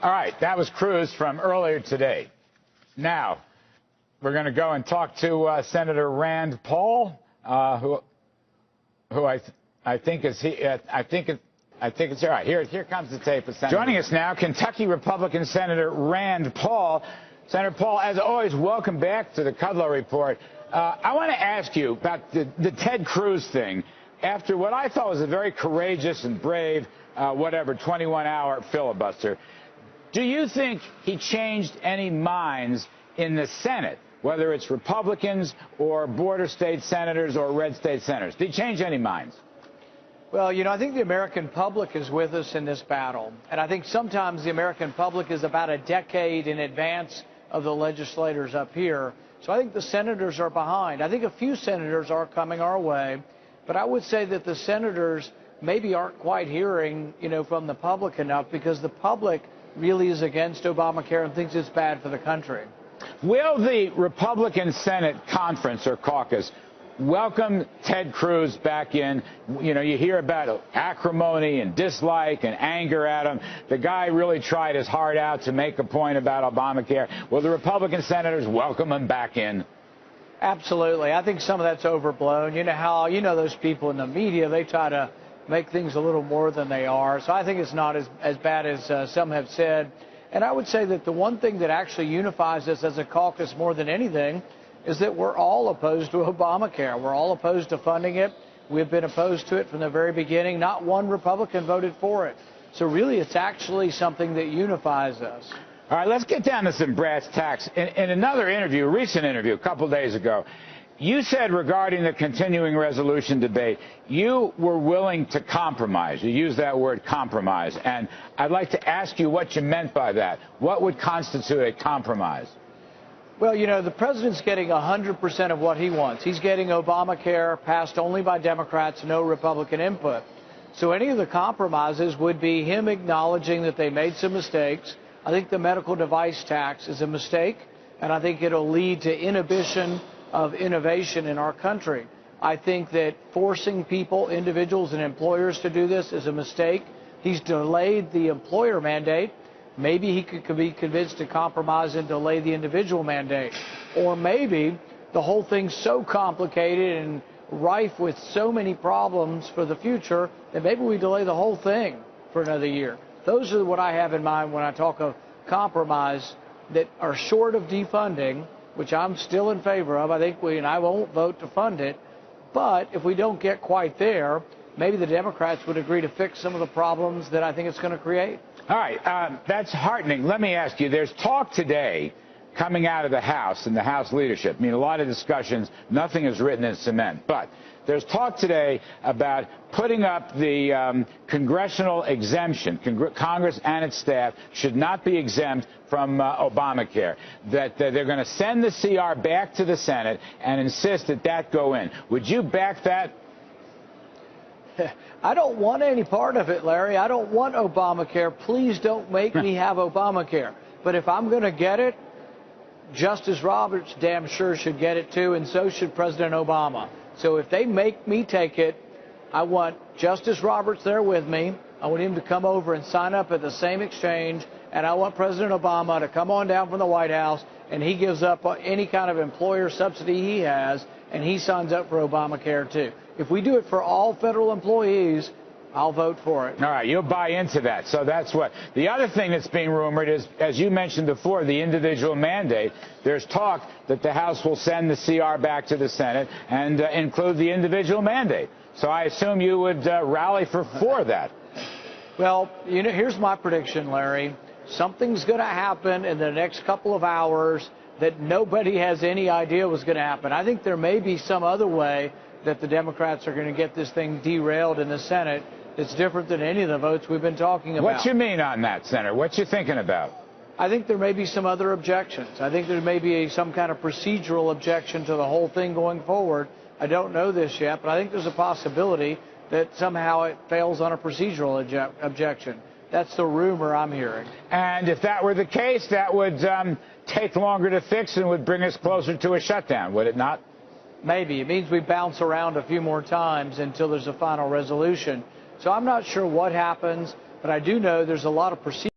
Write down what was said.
All right, that was Cruz from earlier today. Now, we're going to go and talk to Senator Rand Paul, who I think is he. I think it's all right. Here comes the tape of Senator. Joining us now, Kentucky Republican Senator Rand Paul. Senator Paul, as always, welcome back to the Kudlow Report. I want to ask you about the Ted Cruz thing. After what I thought was a very courageous and brave, 21-hour filibuster, do you think he changed any minds in the Senate, whether it's Republicans or border state senators or red state senators? Did he change any minds? Well, I think the American public is with us in this battle. And I think sometimes the American public is about a decade in advance of the legislators up here. So I think the senators are behind. I think a few senators are coming our way. But I would say that the senators maybe aren't quite hearing, from the public enough, because the public really is against Obamacare and thinks it's bad for the country. Will the Republican Senate conference or caucus welcome Ted Cruz back in? You hear about acrimony and dislike and anger at him. The guy really tried his heart out to make a point about Obamacare. Will the Republican senators welcome him back in? Absolutely. I think some of that's overblown. Those people in the media, they try to make things a little more than they are. So I think it's not as bad as some have said. And I would say that the one thing that actually unifies us as a caucus more than anything is that we're all opposed to Obamacare. We're all opposed to funding it. We've been opposed to it from the very beginning. Not one Republican voted for it. So really, it's actually something that unifies us. All right, let's get down to some brass tacks. In another interview, a recent interview a couple days ago, you said regarding the continuing resolution debate, you were willing to compromise. You used that word, compromise. And I'd like to ask you what you meant by that. What would constitute a compromise? Well, the president's getting 100% of what he wants. He's getting Obamacare passed only by Democrats, no Republican input. So any of the compromises would be him acknowledging that they made some mistakes. I think the medical device tax is a mistake, and I think it'll lead to inhibition of innovation in our country. I think that forcing people, individuals and employers to do this is a mistake. He's delayed the employer mandate. Maybe he could be convinced to compromise and delay the individual mandate. Or maybe the whole thing's so complicated and rife with so many problems for the future that maybe we delay the whole thing for another year. Those are what I have in mind when I talk of compromise that are short of defunding, which I'm still in favor of. I think I won't vote to fund it. But if we don't get quite there, maybe the Democrats would agree to fix some of the problems that I think it's going to create. All right, that's heartening. Let me ask you, there's talk today coming out of the House and the House leadership. I mean, a lot of discussions, nothing is written in cement. But there's talk today about putting up the congressional exemption. Congress and its staff should not be exempt from Obamacare. That they're going to send the CR back to the Senate and insist that that go in. Would you back that? I don't want any part of it, Larry. I don't want Obamacare. Please don't make me have Obamacare. But if I'm going to get it, Justice Roberts damn sure should get it too, and so should President Obama. So if they make me take it, I want Justice Roberts there with me. I want him to come over and sign up at the same exchange, and I want President Obama to come on down from the White House, and he gives up any kind of employer subsidy he has, and he signs up for Obamacare too. If we do it for all federal employees, I'll vote for it. All right, you'll buy into that. So that's what. The other thing that's being rumored is, as you mentioned before, the individual mandate. There's talk that the House will send the CR back to the Senate and include the individual mandate. So I assume you would rally for that. Well, here's my prediction, Larry. Something's going to happen in the next couple of hours that nobody has any idea was going to happen. I think there may be some other way that the Democrats are going to get this thing derailed in the Senate. It's different than any of the votes we've been talking about. What you mean on that, Senator? What you thinking about? I think there may be some other objections. I think there may be some kind of procedural objection to the whole thing going forward. I don't know this yet, but I think there's a possibility that somehow it fails on a procedural objection. That's the rumor I'm hearing. And if that were the case, that would take longer to fix and would bring us closer to a shutdown, would it not? Maybe. It means we bounce around a few more times until there's a final resolution. So I'm not sure what happens, but I do know there's a lot of procedure.